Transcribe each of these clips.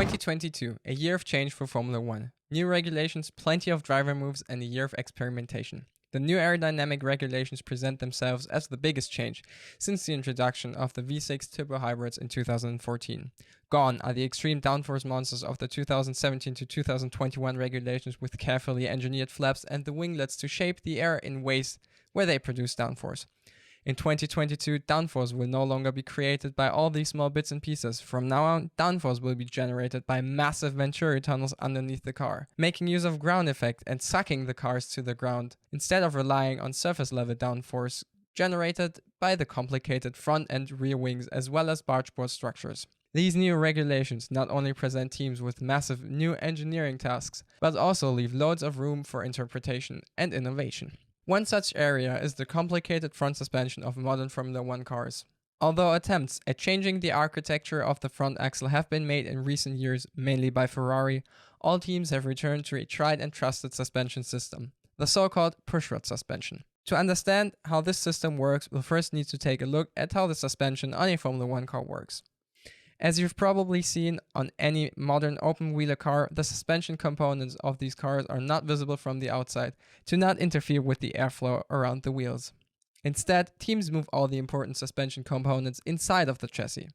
2022, a year of change for Formula 1. New regulations, plenty of driver moves, and a year of experimentation. The new aerodynamic regulations present themselves as the biggest change since the introduction of the V6 turbo hybrids in 2014. Gone are the extreme downforce monsters of the 2017 to 2021 regulations with carefully engineered flaps and the winglets to shape the air in ways where they produce downforce. In 2022, downforce will no longer be created by all these small bits and pieces. From now on, downforce will be generated by massive venturi tunnels underneath the car, making use of ground effect and sucking the cars to the ground, instead of relying on surface level downforce generated by the complicated front and rear wings as well as bargeboard structures. These new regulations not only present teams with massive new engineering tasks, but also leave loads of room for interpretation and innovation. One such area is the complicated front suspension of modern Formula 1 cars. Although attempts at changing the architecture of the front axle have been made in recent years, mainly by Ferrari, all teams have returned to a tried and trusted suspension system, the so-called pushrod suspension. To understand how this system works, we'll first need to take a look at how the suspension on a Formula 1 car works. As you've probably seen on any modern open-wheeler car, the suspension components of these cars are not visible from the outside to not interfere with the airflow around the wheels. Instead, teams move all the important suspension components inside of the chassis.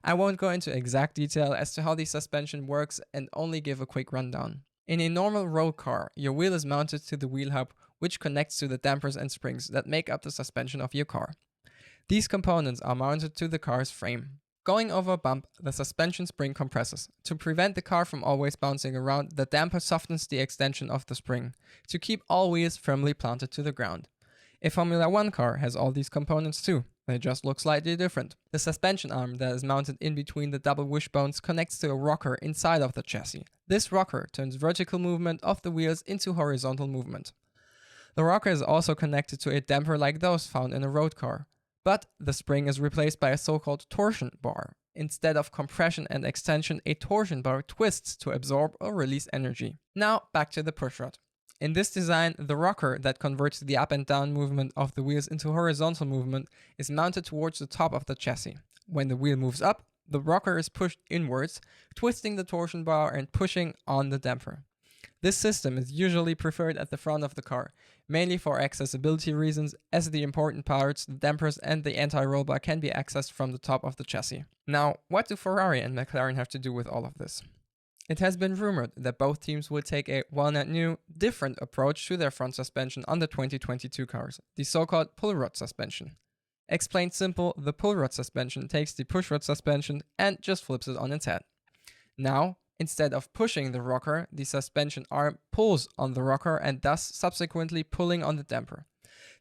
I won't go into exact detail as to how the suspension works and only give a quick rundown. In a normal road car, your wheel is mounted to the wheel hub, which connects to the dampers and springs that make up the suspension of your car. These components are mounted to the car's frame. Going over a bump, the suspension spring compresses. To prevent the car from always bouncing around, the damper softens the extension of the spring to keep all wheels firmly planted to the ground. A Formula 1 car has all these components too, they just look slightly different. The suspension arm that is mounted in between the double wishbones connects to a rocker inside of the chassis. This rocker turns vertical movement of the wheels into horizontal movement. The rocker is also connected to a damper like those found in a road car. But the spring is replaced by a so-called torsion bar. Instead of compression and extension, a torsion bar twists to absorb or release energy. Now back to the pushrod. In this design, the rocker that converts the up and down movement of the wheels into horizontal movement is mounted towards the top of the chassis. When the wheel moves up, the rocker is pushed inwards, twisting the torsion bar and pushing on the damper. This system is usually preferred at the front of the car, mainly for accessibility reasons, as the important parts, the dampers and the anti-roll bar can be accessed from the top of the chassis. Now, what do Ferrari and McLaren have to do with all of this? It has been rumored that both teams will take a, while not new, different approach to their front suspension on the 2022 cars, the so-called pull rod suspension. Explained simple, the pull rod suspension takes the push rod suspension and just flips it on its head. Now, instead of pushing the rocker, the suspension arm pulls on the rocker and thus subsequently pulling on the damper.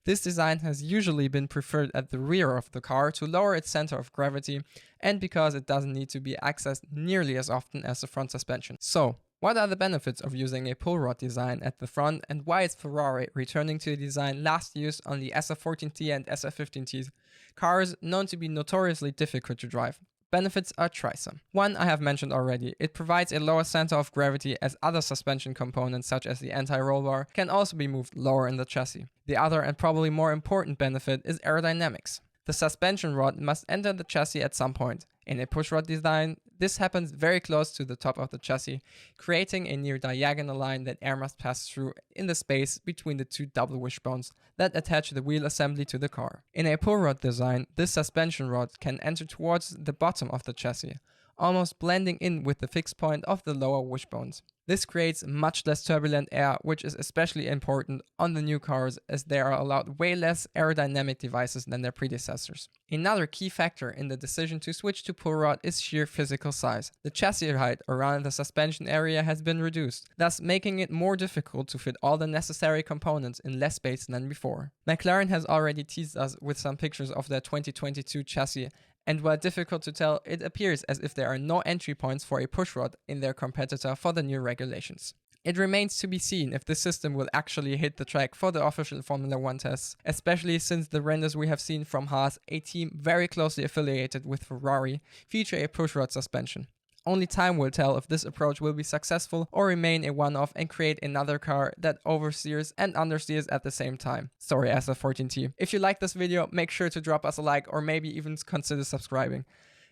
This design has usually been preferred at the rear of the car to lower its center of gravity and because it doesn't need to be accessed nearly as often as the front suspension. So, what are the benefits of using a pull rod design at the front and why is Ferrari returning to a design last used on the SF14T and SF15T, cars known to be notoriously difficult to drive? Benefits are trisome. One I have mentioned already, it provides a lower center of gravity as other suspension components such as the anti-roll bar can also be moved lower in the chassis. The other and probably more important benefit is aerodynamics. The suspension rod must enter the chassis at some point. In a pushrod design, this happens very close to the top of the chassis, creating a near diagonal line that air must pass through in the space between the two double wishbones that attach the wheel assembly to the car. In a pull rod design, this suspension rod can enter towards the bottom of the chassis, almost blending in with the fixed point of the lower wishbones. This creates much less turbulent air, which is especially important on the new cars as they are allowed way less aerodynamic devices than their predecessors. Another key factor in the decision to switch to pull rod is sheer physical size. The chassis height around the suspension area has been reduced, thus making it more difficult to fit all the necessary components in less space than before. McLaren has already teased us with some pictures of their 2022 chassis, and while difficult to tell, it appears as if there are no entry points for a pushrod in their competitor for the new regulations. It remains to be seen if this system will actually hit the track for the official Formula 1 tests, especially since the renders we have seen from Haas, a team very closely affiliated with Ferrari, feature a pushrod suspension. Only time will tell if this approach will be successful or remain a one-off and create another car that oversteers and understeers at the same time. Sorry, SF14T. If you like this video, make sure to drop us a like or maybe even consider subscribing.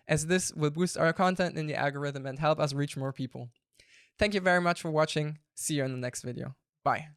as this will boost our content in the algorithm and help us reach more people. Thank you very much for watching. See you in the next video. Bye.